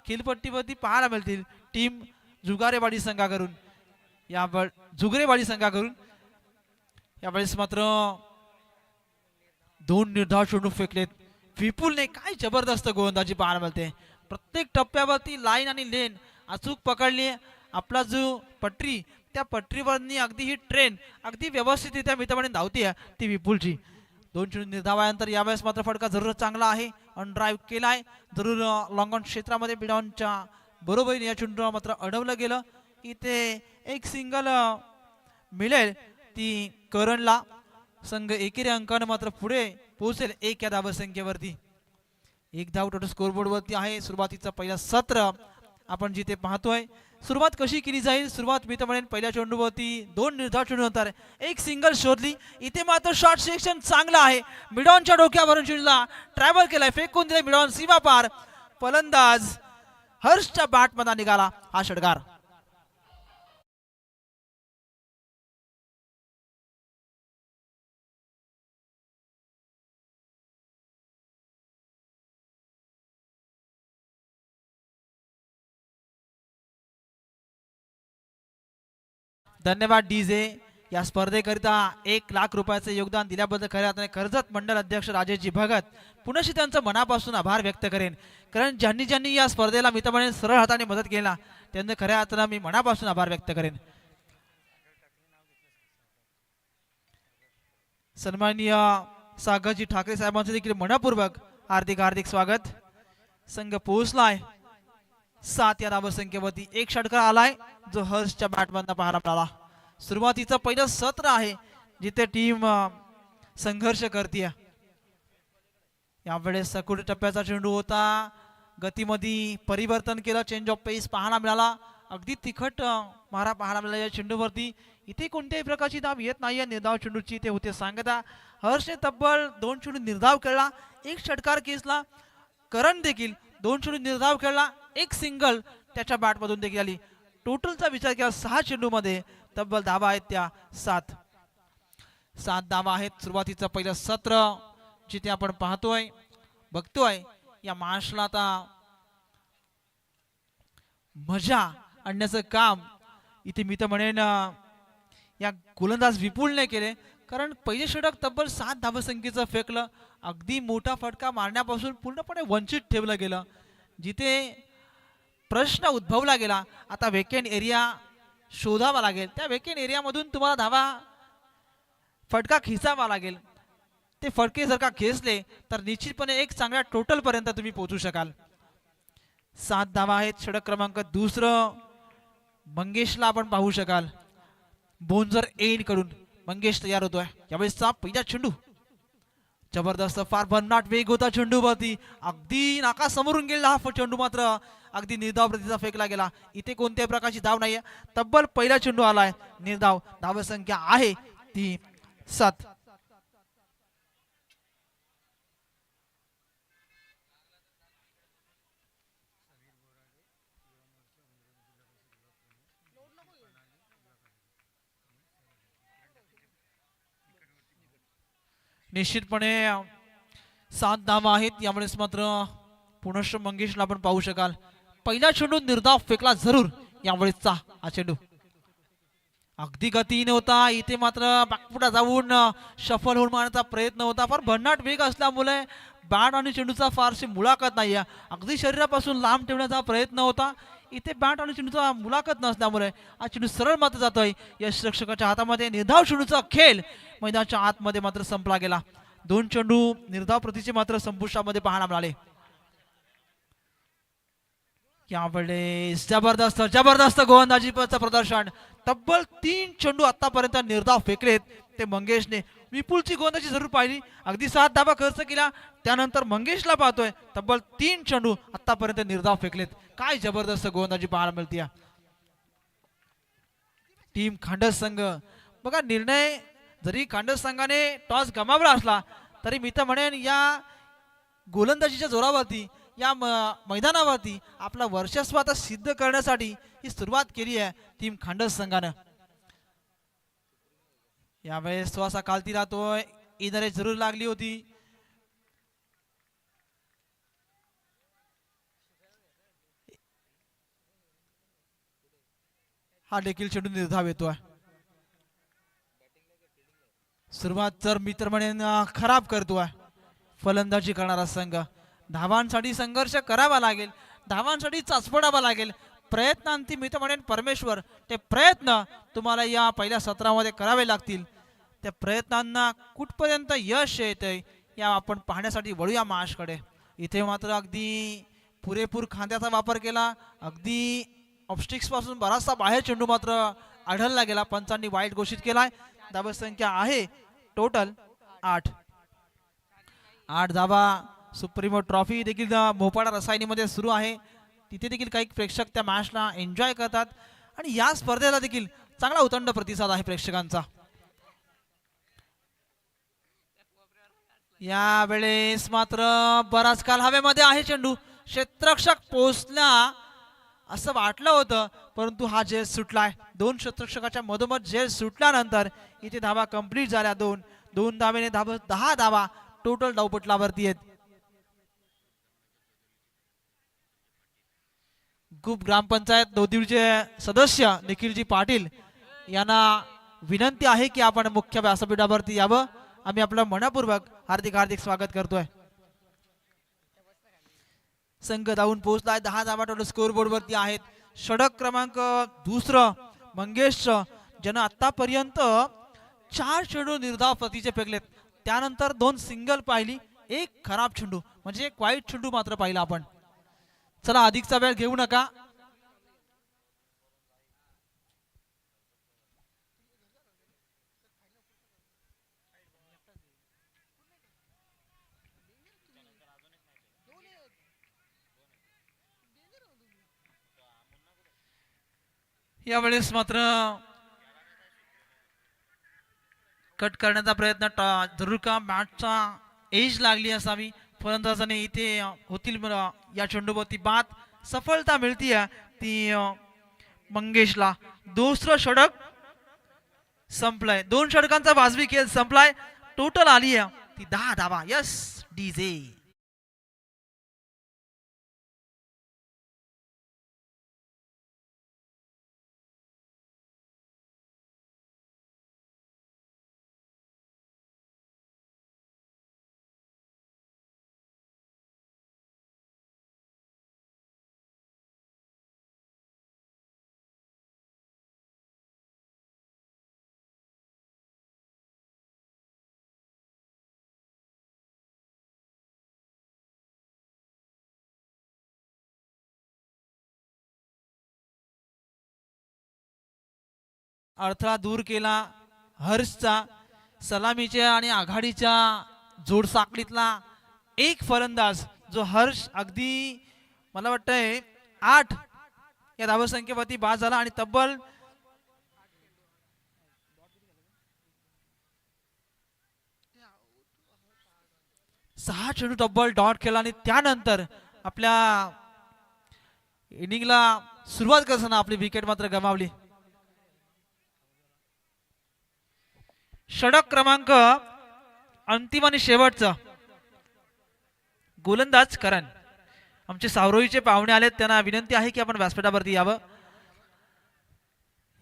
खेळपट्टीवरती पाहायला मिळतील टीम जुगारेवाडी संघाकडून जुगरेवाडी संघाकडून यावेळेस मात्र दोन निर्धाव चेंडू फेकलेत विपुलने काय जबरदस्त गोलंदाजी पाहायला मिळते प्रत्येक टप्प्यावरती लाईन आणि लेन अचूक पकडली आपला जो पटरी त्या पटरीवरनी अगदी ही ट्रेन अगदी व्यवस्थितरित्या मित्रपणे धावते ती विपुलची दोन चेंडू निर्धावानंतर यावेळेस मात्र फटका जरूर चांगला आहे ऑन ड्राईव्ह केलाय जरूर लॉंग ऑन क्षेत्रामध्ये बिडॉनच्या बरोबरीने या चेंडूला मात्र अडवलं गेलं इथे एक सिंगल मिळेल ती करणला संघ एकेरी अंकाने मात्र पुढे पोहोचेल एक या धावसंख्येवरती एक धाव टोटल स्कोरबोर्ड वरती आहे सुरुवातीचा पहिला सत्र आपण जिथे पाहतोय सुरुवात कशी केली जाईल सुरुवात मी तर म्हणेन पहिल्या चेंडूवरती दोन निर्धाव चेंडू नंतर एक सिंगल शोधली इथे मात्र शॉर्ट सेक्शन चांगला आहे मिडॉनच्या डोक्यावरून चेंडूला ट्रॅव्हल केलाय फेकून दिले मिडॉन सीमा पार फलंदाज हर्षच्या बॅट मध्ये निघाला हा षटकार धन्यवाद डीजे या स्पर्धेकरिता 1,00,000 रुपयाचे योगदान दिल्याबद्दल खऱ्या अर्थाने कर्जत मंडळ अध्यक्ष राजेशजी भगत पुनश्च त्यांचं मनापासून आभार व्यक्त करेन कारण ज्यांनी या स्पर्धेला मित्रपणे सरळ हाताने मदत केला त्यांना खऱ्या अर्थाने मी मनापासून आभार व्यक्त करेन सन्माननीय सागरजी ठाकरे साहेबांचे देखील मनपूर्वक हार्दिक स्वागत संघ पोहोचलाय 7 या धावसंख्येवरती एक षटकार आलाय जो हर्षच्या बॅटमधून पाहायला मिळाला सुरुवातीचं पहिलं सत्र आहे जिथे टीम संघर्ष करते यावेळेस सकुड टप्प्याचा चेंडू होता गतीमध्ये परिवर्तन केलं चेंज ऑफ पेस पाहायला मिळाला अगदी तिखट मारा पाहायला मिळाला या चेंडूवरती इथे कोणत्याही प्रकारची धाव येत नाही निर्धाव चेंडूची ते होते सांगता हर्षने तब्बल 2 चेंडू निर्धाव खेळला एक षटकार खेचला करण देखील 2 चेंडू निर्धाव खेळला एक सिंगल त्याच्या बॅटमधून देखील आली टोटलचा विचार केला 6 चेंडूमध्ये तब्बल धावा आहेत त्या 7 धावा आहेत सुरुवातीचं पहिलं सत्र जिथे आपण पाहतोय बघतोय या महाराष्ट्राला आता मजा आणण्याचं काम इथे मी तर म्हणेन या गोलंदाज विपुलने केले कारण पहिले षटक तब्बल 7 धावसंख्येचं फेकलं अगदी मोठा फटका मारण्यापासून पूर्णपणे वंचित ठेवलं गेलं जिथे प्रश्न उद्भवला गेला आता वेकेंट एरिया शोधावा लागेल त्या वेकेंट एरियामधून तुम्हाला धावा फटका खिचावा लागेल ते फटके जर का खेचले तर निश्चितपणे एक चांगल्या टोटल पर्यंत तुम्ही पोहोचू शकाल 7 धावा आहेत षटक क्रमांक दुसरं मंगेशला आपण पाहू शकाल बोंजर एन कडून मंगेश तयार होतोय यावेळेसचा पहिला चेंडू जबरदस्त फार भन्नाट वेग होता चेंडूवरती अगदी नाकासमोरून गेला हा चेंडू मात्र अगदी निर्धाव प्रतीचा फेकला गेला इथे कोणत्याही प्रकारची धाव नाहीये तब्बल पहिला चेंडू आलाय निर्धाव धावसंख्या आहे ती 7 निश्चितपणे 7 धावा आहेत यावेळेस मात्र पुनश्च मंगेशला आपण पाहू शकाल पहिला चेंडू निर्धाव फेकला जरूर यावेळेसचा हा चेंडू अगदी गतीने होता इथे मात्र बागपुढा जाऊन शफल होऊन मारण्याचा प्रयत्न होता फार भन्नाट वेग असल्यामुळे बॅट आणि चेंडूचा फारशी मुलाखत नाही अगदी शरीरापासून लांब ठेवण्याचा प्रयत्न होता इथे बॅट आणि चेंडूचा मुलाखत नसल्यामुळे हा चेंडू सरळ मात्र जातोय यशरक्षकाच्या हातामध्ये निर्धाव चेंडूचा खेळ मैदानाच्या आतमध्ये मात्र संपला गेला 2 चेंडू निर्धाव प्रतीचे मात्र संपुष्टामध्ये पाहायला मिळाले यावेळेस जबरदस्त गोलंदाजीचं प्रदर्शन तब्बल 3 चेंडू आतापर्यंत निर्धाव फेकलेत ते मंगेशने विपुलची गोलंदाजी जरूर पाहिली अगदी 7 धावा खर्च केला त्यानंतर मंगेशला पाहतोय तब्बल 3 चेंडू आतापर्यंत निर्धाव फेकलेत काय जबरदस्त गोलंदाजी पाहायला मिळते टीम खांडस संघ बघा निर्णय जरी खांडस संघाने टॉस गमावला असला तरी मी तर म्हणेन या गोलंदाजीच्या जोरावरती या मैदानावरती आपला वर्चस्व आता सिद्ध करण्यासाठी ही सुरुवात केली आहे टीम खांडस संघानं यावेळेस थोडासा खालती राहतोय इनरे जरूर लागली होती हा देखील चेंडू निर्धाव येतोय. सुरुवात तर मी तर म्हणेन खराब करतोय फलंदाजी करणारा संघ. धावांसाठी संघर्ष करावा लागेल, धावांसाठी चाचपडावा लागेल. प्रयत्नांती मी तर म्हणेन परमेश्वर, ते प्रयत्न तुम्हाला या पहिल्या सत्रामध्ये करावे लागतील. त्या प्रयत्नांना कुठपर्यंत यश येते या आपण पाहण्यासाठी वळूया मॅचकडे. इथे मात्र अगदी पुरेपूर खांद्याचा वापर केला, अगदी ऑब्स्टिक्स पासून बराचसा बाहेर चेंडू मात्र आढळला गेला. पंचांनी वाईट घोषित केलाय. धावा संख्या आहे टोटल 8. 8 धावा. सुप्रीमो ट्रॉफी देखील मोपाडा रसायनीमध्ये सुरू आहे. तिथे देखील काही प्रेक्षक त्या मॅचला एन्जॉय करतात आणि या स्पर्धेला देखील चांगला उतंड प्रतिसाद आहे प्रेक्षकांचा. या वेळेस मात्र बराच काल हवेमध्ये आहे चेंडू. क्षेत्ररक्षक पोहोचला असं वाटलं होतं, परंतु हा झेल सुटलाय. 2 क्षेत्ररक्षकाच्या मधोमध झेल सुटल्यानंतर इथे धावा कंप्लीट झाल्या. 2 धावेने 10 धावा टोटल धावपटलावरती आहेत. गुप ग्रामपंचायत नौदिवचे सदस्य निखिलजी पाटील यांना विनंती आहे की आपण मुख्य व्यासपीठावरती यावं. आम्ही आपलं मनपूर्वक हार्दिक हार्दिक स्वागत करतोय. संघ धावून पोहोचलाय. 10 धावा टोटल स्कोर बोर्ड वरती आहेत. षटक क्रमांक 2 मंगेश ज्यानं आतापर्यंत 4 चेंडू निर्धाव प्रतीचे फेकलेत. त्यानंतर 2 सिंगल पाहिली, 1 खराब चेंडू म्हणजे एक वाईट चेंडू मात्र पाहिला आपण. चला अधिकचा वेळ घेऊ नका. यावेळेस मात्र कट करण्याचा प्रयत्न जरूर का मॅचचा एज लागली असावी. फलंदाजाने इथे होतील या चेंडूवरती बाद. सफलता मिळतीये ती मंगेशला. दुसरं षटक संपलंय. 2 षटकांचा वाजवी खेळ संपलाय. टोटल आली आहे ती 10 धावा. Yes DJ. अडथळा दूर केला हर्षचा. सलामीच्या आणि आघाडीच्या जोडसाखळीतला एक फलंदाज जो हर्ष अगदी मला वाटतंय 8 या धावसंख्येवरती बाद झाला आणि तब्बल 6 चेंडू तब्बल डॉट केला आणि त्यानंतर आपल्या इनिंगला सुरुवात करताना आपली विकेट मात्र गमावली. षटक क्रमांक अंतिम आणि शेवटचा गोलंदाज करण. आमचे सावरोईचे पाहुणे आलेत, त्यांना विनंती आहे की आपण व्यासपीठावरती यावं.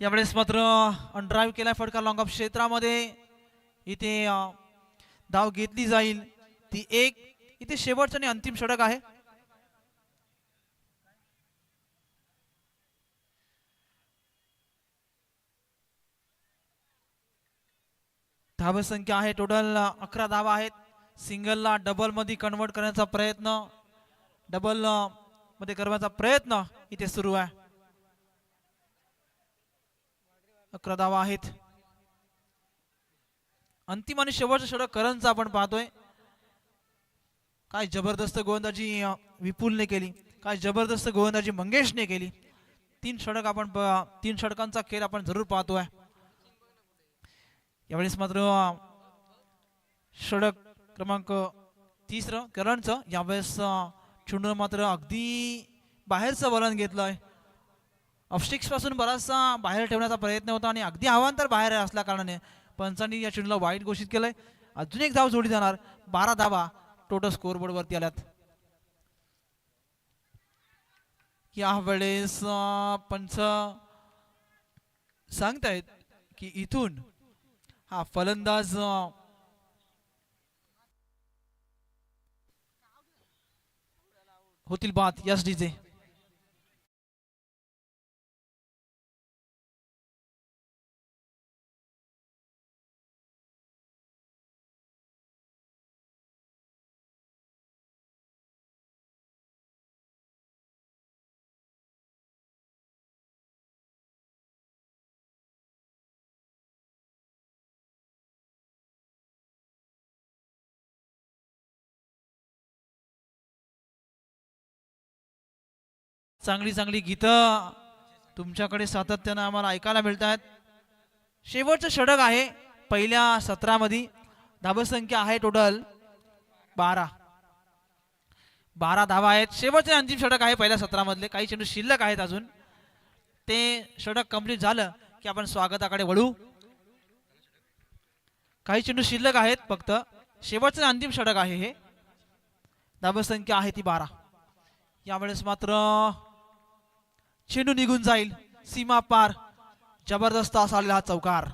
यावेळेस मात्र अनड्राईव्ह केलाय फटका लॉंग ऑफ क्षेत्रामध्ये. इथे धाव घेतली जाईल ती 1. इथे शेवटचं आणि अंतिम षटक आहे. धाव संख्या आहे टोटल 11 धावा आहेत. सिंगलला डबल मध्ये कन्वर्ट करण्याचा प्रयत्न, डबल मध्ये करण्याचा प्रयत्न इथे सुरू आहे. 11 धावा आहेत. अंतिम आणि शेवटचं षटक करणचं आपण पाहतोय. काय जबरदस्त गोलंदाजी विपुलने केली, काय जबरदस्त गोलंदाजी मंगेशने केली. 3 षटकांचा खेळ आपण जरूर पाहतोय. यावेळेस मात्र षटक क्रमांक 3 करणचं. यावेळेस चेंडू मात्र अगदी बाहेरचं वळण घेतलंय. ऑफस्टिक्स पासून बराचसा बाहेर ठेवण्याचा प्रयत्न होता आणि अगदी आव्हांतर बाहेर असल्या कारणाने पंचांनी या चेंडूला वाईट घोषित केलंय. अजून एक धाव जोडली जाणार. 12 धावा टोटल स्कोर बोर्ड वरती आल्यात. यावेळेस पंच सांगतायत की इथून हा फलंदाज होतील बाद. Yes DJ. चांगली चांगली गीतं तुमच्याकडे सातत्यानं आम्हाला ऐकायला मिळत आहेत. शेवटचं षटक आहे पहिल्या सत्रामध्ये. धावसंख्या आहे टोटल 12. 12 धावा आहेत. शेवटचे अंतिम षटक आहे पहिल्या सत्रामधले. काही चेंडू शिल्लक आहेत अजून. ते षटक कंप्लीट झालं की आपण स्वागताकडे वळू. काही चेंडू शिल्लक आहेत फक्त. शेवटचं अंतिम षटक आहे हे. धावसंख्या आहे ती 12. यावेळेस मात्र चेंडू निघून जाईल सीमा पार. जबरदस्त असा आलेला हा चौकार.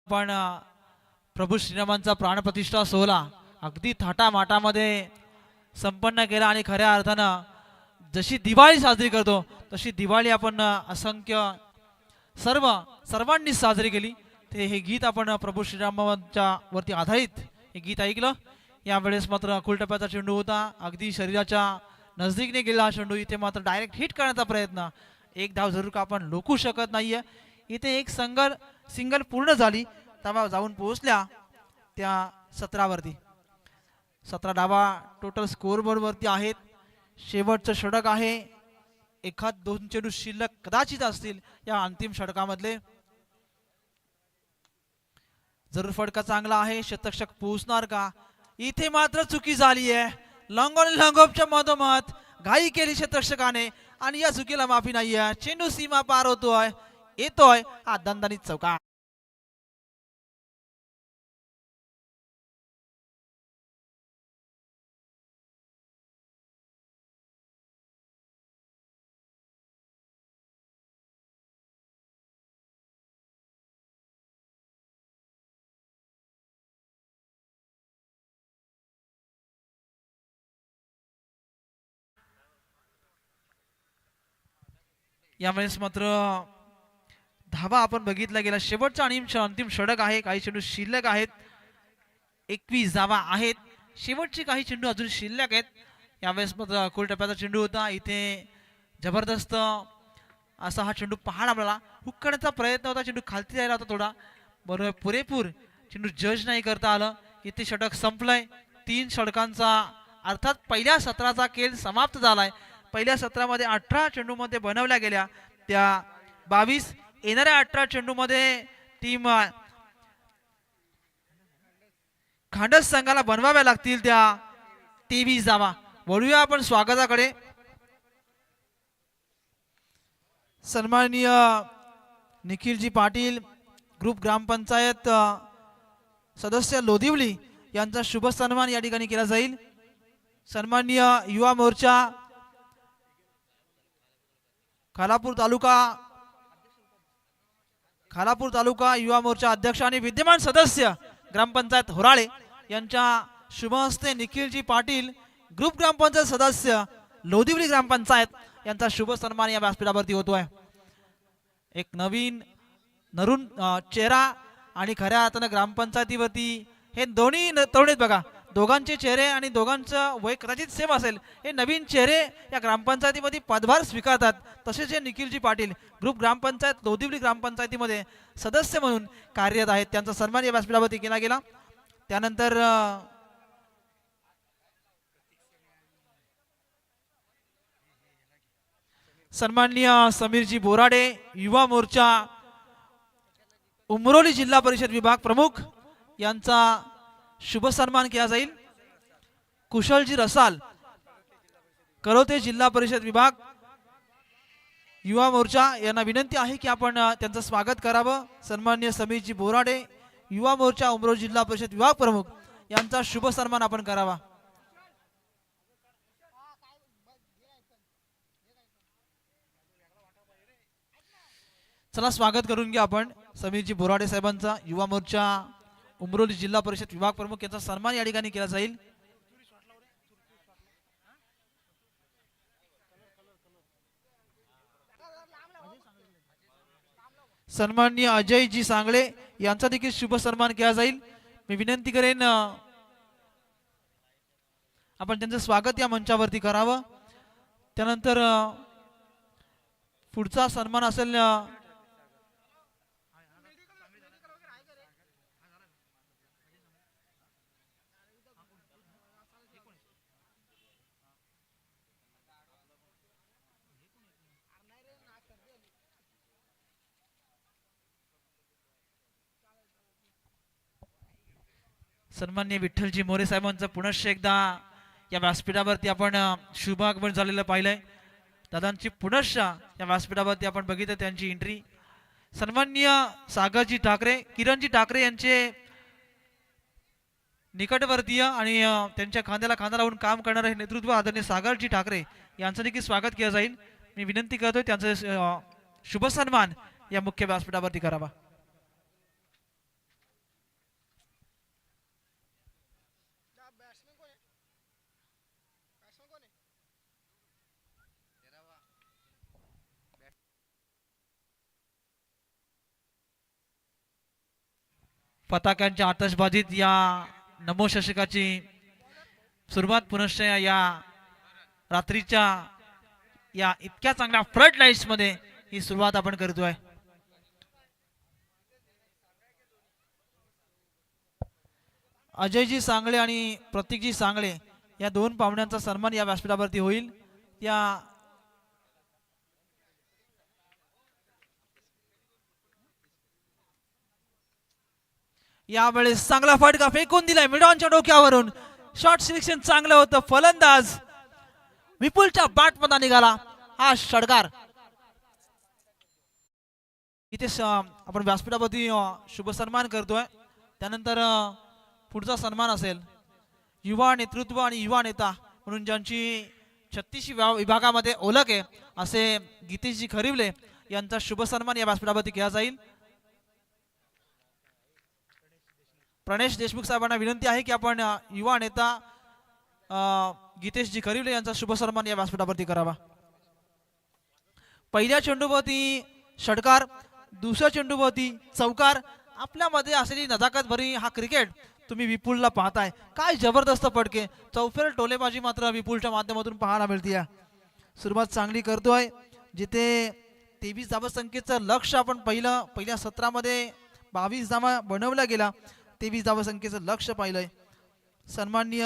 पण प्रभू श्रीरामांचा प्राणप्रतिष्ठा सोहळा अगदी थाटामाटामध्ये संपन्न केला आणि खऱ्या अर्थानं जशी दिवाळी साजरी करतो तशी दिवाळी आपण असंख्य सर्वांनी साजरी केली. ते हे गीत आपण प्रभू श्रीरामांच्या वरती आधारित हे गीत ऐकलं. यावेळेस मात्र अकुलटप्प्याचा चेंडू होता. अगदी शरीराच्या नजदीकने गेला हा चेंडू. इथे मात्र डायरेक्ट हिट करण्याचा प्रयत्न. एक धाव जरूर का आपण रोखू शकत नाहीये. इथे एक सिंगल पूर्ण झाली. धावा जाऊन पोहोचल्या त्या 17वरती. 17 धावा टोटल स्कोर बोर्ड वरती आहेत. शेवटचं षटक आहे. एखाद दोन चेंडू शिल्लक कदाचित असतील या अंतिम षटकामधले. जरूर फटका चांगला आहे. शतक पोहोचणार का? इथे मात्र चुकी झाली आहे. लॉंग ऑन लॉंगऑफच्या मधोमध घाई केली शतक्षकाने आणि या चुकीला माफी नाहीये. चेंडू सीमा पार येतोय हा दणदणीत चौकार. यावेळेस मात्र धावा आपण बघितला गेला. शेवटचा आणि अंतिम षटक आहे. काही चेंडू शिल्लक आहेत. 21 धावा आहेत. शेवटचे काही चेंडू अजून शिल्लक आहेत. यावेळेस मात्र अकोल टप्प्याचा चेंडू होता. इथे जबरदस्त असा हा चेंडू पहाड आपल्याला. हुक करण्याचा प्रयत्न होता. चेंडू खालती जायला होता थोडा. बरोबर पुरेपूर चेंडू जज नाही करता आलं. इथे षटक संपलंय. 3 षटकांचा अर्थात पहिल्या सत्राचा खेळ समाप्त झालाय. पहिल्या सत्रामध्ये 18 चेंडूमध्ये बनवल्या गेल्या त्या 22. येणाऱ्या 18 चेंडूमध्ये टीम खांडस संघाला बनवाव्या लागतील त्या 23 धावा. वळूया आपण स्वागताकडे. सन्माननीय निखिलजी पाटील ग्रुप ग्रामपंचायत सदस्य लोदिवली यांचा शुभ सन्मान या ठिकाणी केला जाईल. सन्माननीय युवा मोर्चा खालापूर तालुका युवा मोर्चा अध्यक्ष आणि विद्यमान सदस्य ग्रामपंचायत होराळे यांच्या शुभ हस्ते निखिलजी पाटील ग्रुप ग्रामपंचायत सदस्य लोदिवली ग्रामपंचायत यांचा शुभ सन्मान या व्यासपीठावरती होतोय. एक नवीन नरून चेहरा आणि खऱ्या अर्थानं ग्रामपंचायतीवरती हे दोन्ही तरुण आहेत बघा. दोघांचे चेहरे आणि दोघांचं वय कदाचित सेम असेल. हे नवीन चेहरे या ग्रामपंचायतीमध्ये पदभार स्वीकारतात. तसेच हे निखिलजी पाटील ग्रुप ग्रामपंचायत लोदिवली ग्रामपंचायतीमध्ये सदस्य म्हणून कार्यरत आहेत. त्यांचा सन्मान या व्यासपीठावरती केला गेला. त्यानंतर सन्माननीय समीरजी बोराडे युवा मोर्चा उमरोली जिल्हा परिषद विभाग प्रमुख यांचा शुभ सन्मान केला जाईल. कुशलजी रसाल कळवते जिल्हा परिषद विभाग युवा मोर्चा यांना विनंती आहे की आपण त्यांचं स्वागत करावं। सन्माननीय समीरजी बोराडे युवा मोर्चा उमरोली जिल्हा परिषद विभाग प्रमुख यांचा शुभ सन्मान आपण करावा। चला स्वागत करून घ्या आपण समीरजी बोराडे साहेबांचा युवा मोर्चा उमरोली जिल्हा परिषद विभाग प्रमुख यांचा सन्मान या ठिकाणी केला जाईल। सन्माननीय अजयजी सांगळे यांचा देखील शुभ सन्मान केला जाईल। मी विनंती करेन आपण त्यांचं स्वागत या मंचावरती करावं। त्यानंतर पुढचा सन्मान असेल सन्माननीय विठ्ठलजी मोरे साहेबांचं पुनश्च एकदा या व्यासपीठावरती आपण शुभागमन झालेलं पाहिलंय। दादांची पुनश्च या व्यासपीठावरती आपण बघितलं त्यांची एंट्री। सन्माननीय सागरजी ठाकरे किरणजी ठाकरे यांचे निकटवर्तीय आणि त्यांच्या खांद्याला खांदा लावून काम करणारे नेतृत्व आदरणीय सागरजी ठाकरे यांचं देखील स्वागत केलं जाईल। मी विनंती करतोय त्यांचं शुभ सन्मान या मुख्य व्यासपीठावरती करावा। फटाक्यांच्या आतषबाजीत या नमो शशकाची सुरुवात पुनश्च या रात्रीच्या या इतक्या चांगल्या फ्लड लाईट्स मध्ये ही सुरुवात आपण करतोय। अजयजी सांगळे आणि प्रतीकजी सांगळे या दोन पाहुण्यांचा सन्मान या व्यासपीठावरती होईल। या यावेळेस चांगला फटका फेकून दिलाय मिडॉनच्या डोक्यावरून। शॉट सिलेक्शन चांगलं होतं। फलंदाज विपुलच्या बॅटमधून निघाला हा षटकार। इथे आपण व्यासपीठावरती शुभ सन्मान करतोय। त्यानंतर पुढचा सन्मान असेल युवा नेतृत्व आणि युवा नेता म्हणून ज्यांची 36 विभागामध्ये ओळख आहे असे गीतेशजी खरिवले यांचा शुभ सन्मान या व्यासपीठावरती केला जाईल। प्रणेश देशमुख साहेबांना विनंती आहे की आपण युवा नेता गीतेशजी खरिवले यांचा शुभ सन्मान या व्यासपीठावरती करावा। पहिल्या चेंडूवरती षटकार, दुसऱ्या चेंडूवरती चौकार। आपल्यामध्ये असलेली नजाकत भरी हा क्रिकेट तुम्ही विपुलला पाहताय। काय जबरदस्त पटके, चौफेर टोलेबाजी मात्र विपुलच्या माध्यमातून पाहायला मिळते। सुरुवात चांगली करतोय। जिथे 23 धावसंख्येचं लक्ष्य आपण पहिल्या सत्रामध्ये 22 धावा बनवला गेला, 23 धावसंख्येचं लक्ष्य पाहिलंय। सन्माननीय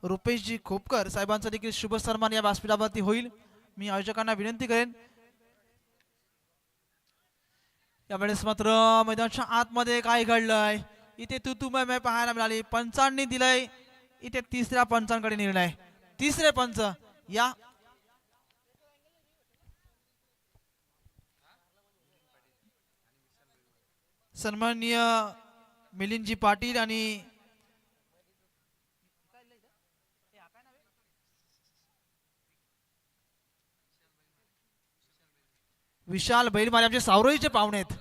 रुपेशजी खोपकर साहेबांचा देखील शुभ सन्मान या व्यासपीठावरती होईल। मी आयोजकांना विनंती करेन यावेळेस मात्र मैदानाच्या आतमध्ये काय घडलंय इथे तुतुमय पाहायला मिळाली। पंचांनी दिलंय इथे तिसऱ्या पंचांकडे निर्णय। तिसरे पंच या सन्माननीय मिलिंदजी पाटील आणि विशाल बैलमारे आमचे सावरोलीचे पाहुणे आहेत,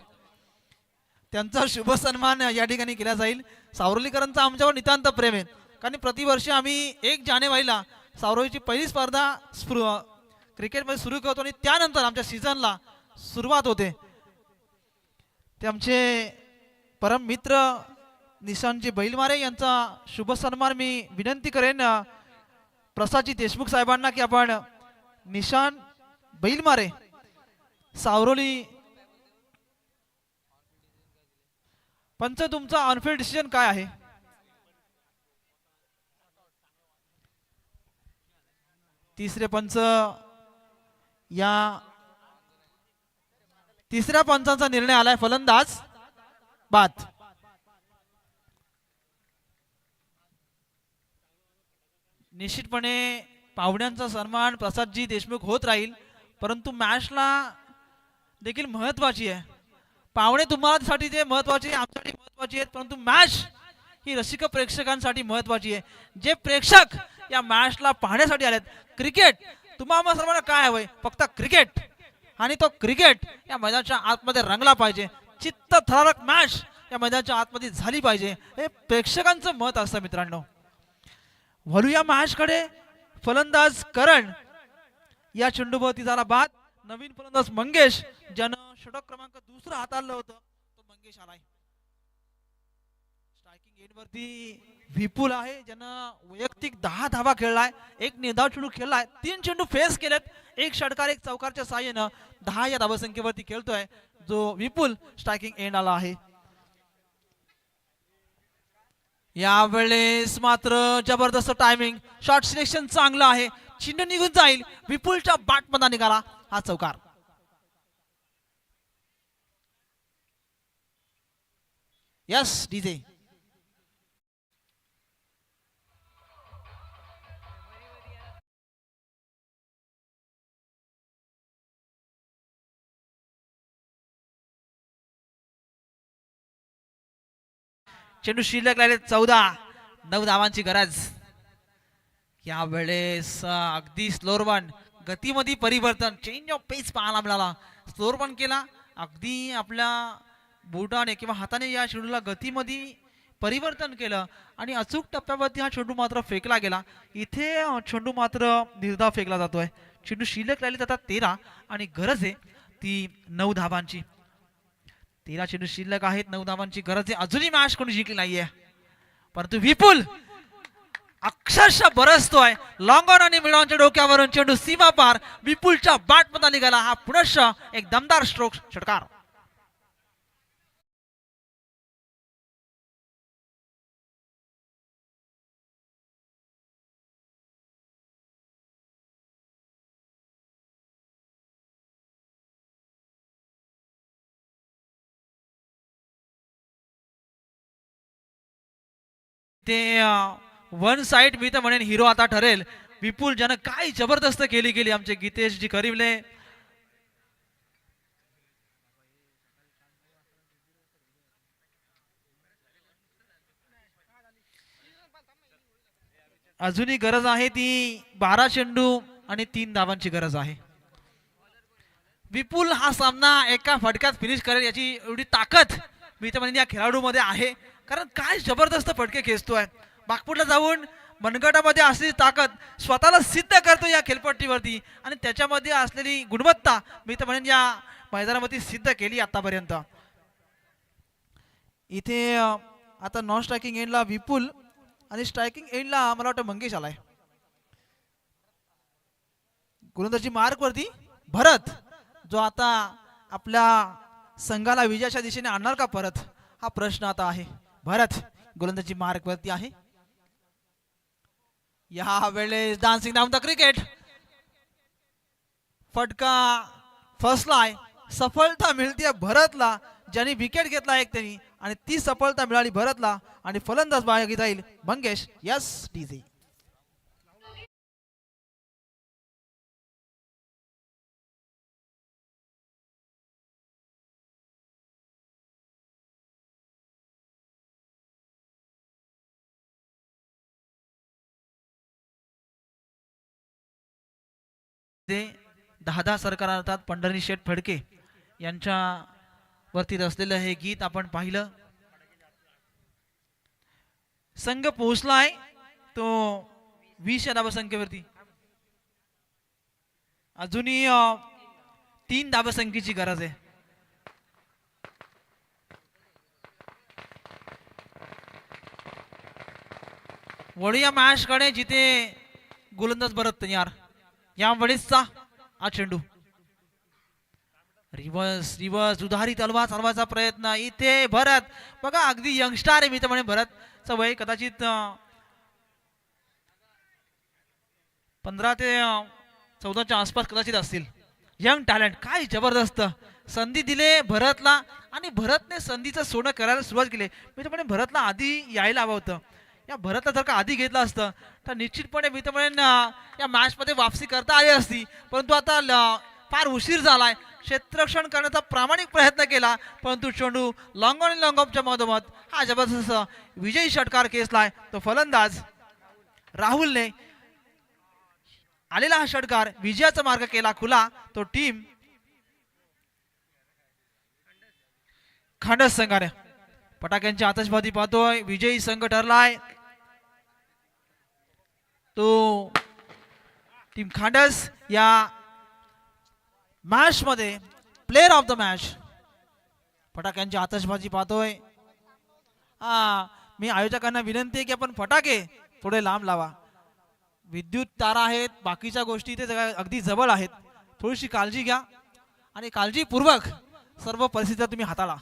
त्यांचा शुभ सन्मान या ठिकाणी केला जाईल। सावरोलीकरांचा आमच्यावर नितांत प्रेम आहे, कारण प्रतिवर्षी आम्ही 1 जानेवारीला सावरोलीची पहिली स्पर्धा क्रिकेटमध्ये सुरू करतो आणि त्यानंतर आमच्या सीझनला सुरुवात होते। ते आमचे परम मित्र निशांतजी बैलमारे यांचा शुभ सन्मान मी विनंती करेन प्रसादजी देशमुख साहेबांना की आपण निशांत बैलमारे सावरोली पंच तुमचा ऑनफिल्ड डिसिजन काय आहे? तिसरे पंच या तिसऱ्या पंचांचा निर्णय आलाय फलंदाज बाद। निश्चितपणे पाहुण्यांचा सन्मान प्रसादजी देशमुख होत राहील, परंतु मॅचला देखील महत्त्वाची आहे. पाहुणे तुम्हासाठी जे महत्त्वाचे आमच्यासाठी महत्त्वाची आहेत, परंतु मॅच ही रसिक प्रेक्षकांसाठी महत्त्वाची आहे. जे प्रेक्षक या मॅचला पाहण्यासाठी आलेत, क्रिकेट तुम्हाला सर्वांना काय हवंय? फक्त क्रिकेट, आणि तो क्रिकेट या मैदानाच्या आतमध्ये रंगला पाहिजे. चित्तथरारक मॅच या मैदानाच्या आतमध्ये झाली पाहिजे, हे प्रेक्षकांचं मत असतं. मित्रांनो, वळू या मॅचकडे. फलंदाज करण, या चेंडूभोवती झाला बाद. नवीन फलंदाज मंगेश, ज्यानं षटक क्रमांक दुसरा हाताळलं होतं, तो मंगेश आलाय. स्ट्रायकिंग एंड वरती विपुल आहे, ज्यानं वैयक्तिक 10 धावा खेळलाय, एक निर्धाव चेंडू खेळलाय, 3 चेंडू फेस केलेत, एक षटकार एक चौकारच्या साहाय्यानं 10 या धावसंख्येवरती खेळतोय जो विपुल. स्ट्रायकिंग एंड आला आहे. यावेळेस मात्र जबरदस्त टायमिंग, शॉट सिलेक्शन चांगलं आहे, चेंडू निघून जाईल. विपुलच्या बॅटमधून निघाला हा चौकार. Yes DJ. चेंडू शिल्लक राहिले 14, 9 धावांची गरज. यावेळेस अगदी स्लोअर वन, गतीमध्ये परिवर्तन, चेंज ऑफ पेस पाहायला मिळाला. स्लोअर वन केला, अगदी आपल्या बोटाने किंवा हाताने या चेंडूला गतीमध्ये परिवर्तन केलं आणि अचूक टप्प्यावरती हा चेंडू मात्र फेकला गेला. इथे चेंडू मात्र निर्धाव फेकला जातोय. चेंडू शिल्लक राहिले जातात 13 आणि गरज आहे ती 9 धावांची. 13 चेंडू शिल्लक आहेत, 9 धावांची गरज आहे. अजूनही मॅच कोणी जिंकली नाहीये, परंतु विपुल अक्षरशः बरसतोय. लॉंग ऑन आणि मिड ऑनच्या डोक्यावरून चेंडू सीमा पार, विपुलच्या बॅटमध्ये निघाला हा पुनश्च एक दमदार स्ट्रोक षटकार. ते वन साइड मी तर म्हणेन हिरो आता ठरेल. विपुल ज्यानं काय जबरदस्त केली गेली आमचे गीतेश जी करीवले. अजूनही गरज आहे ती 12 चेंडू आणि 3 धावांची गरज आहे. विपुल हा सामना एका फटक्यात फिनिश करेल याची एवढी ताकद मी तर म्हणेन या खेळाडूमध्ये आहे. कारण काय जबरदस्त फटके खेचतोय, बागपूरला जाऊन मनगटामध्ये असलेली ताकद स्वतःला सिद्ध करतो या खेळपट्टीवरती आणि त्याच्यामध्ये असलेली गुणवत्ता मी तर म्हणेन या मैदानामध्ये सिद्ध केली आतापर्यंत. इथे आता नॉन स्ट्रायकिंग एंडला विपुल आणि स्ट्रायकिंग एंडला मला वाटतं मंगेश आलाय. गोलंदाजी मार्क वरती भरत, जो आता आपल्या संघाला विजयाच्या दिशेने आणणार का परत, हा प्रश्न आता आहे. भरत गोलंदाजी मार्क वरती आहे. या वेळेस डान्सिंग डाऊन द क्रिकेट, फटका फसलाय. सफलता मिळते भरतला, ज्यांनी विकेट घेतला एक त्यांनी, आणि ती सफलता मिळाली भरतला आणि फलंदाज बाहेर जाईल मंगेश. Yes DJ. ते 10 सरकार अर्थात पंढरी शेठ फडके यांच्या वरती रचलेलं हे गीत आपण पाहिलं. संघ पोहोचलाय तो 20 या धावसंख्येवरती. अजूनही 3 धावसंख्येची गरज आहे. वळूया मॅच कडे, जिथे गोलंदाज भरत तयार. या वेळेसचा हा चेंडू रिवर्स रिवर्स उधारी तलवार चालवायचा प्रयत्न. इथे भरत बघा, अगदी यंगस्टार आहे मी तर म्हणे. भरतचं वय कदाचित 15 ते 14च्या आसपास कदाचित असतील. यंग टॅलेंट, काय जबरदस्त संधी दिले भरतला आणि भरतने संधीचं सोनं करायला सुरुवात केली. मी तर म्हणे भरतला आधी यायला हवं होतं. या भरतला जर का आधी घेतलं असतं तर निश्चितपणे मी तर म्हणेन या मॅच मध्ये वापसी करता आली असती, परंतु आता फार उशीर झालाय. क्षेत्ररक्षण करण्याचा प्रामाणिक प्रयत्न केला, परंतु चेंडू लॉंग ऑन लॉंग ऑफच्या मधोमध हा जबरदस्त विजयी षटकार खेचलाय. तो फलंदाज राहुलने आलेला हा षटकार विजयाचा मार्ग केला खुला. तो टीम खांडस संघाने फटाक्यांची आतषबाजी पाहतोय. विजयी संघ ठरलाय तो टीम खांडस. या मॅच मध्ये प्लेअर ऑफ द मॅच फटाक्यांची आतषबाजी पाहतोय. मी आयोजकांना विनंती आहे की आपण फटाके थोडे लांब लावा. विद्युत तारा आहेत, बाकीच्या गोष्टी इथे अगदी जवळ आहेत. थोडीशी काळजी घ्या आणि काळजीपूर्वक सर्व परिस्थिती तुम्ही हाताळा.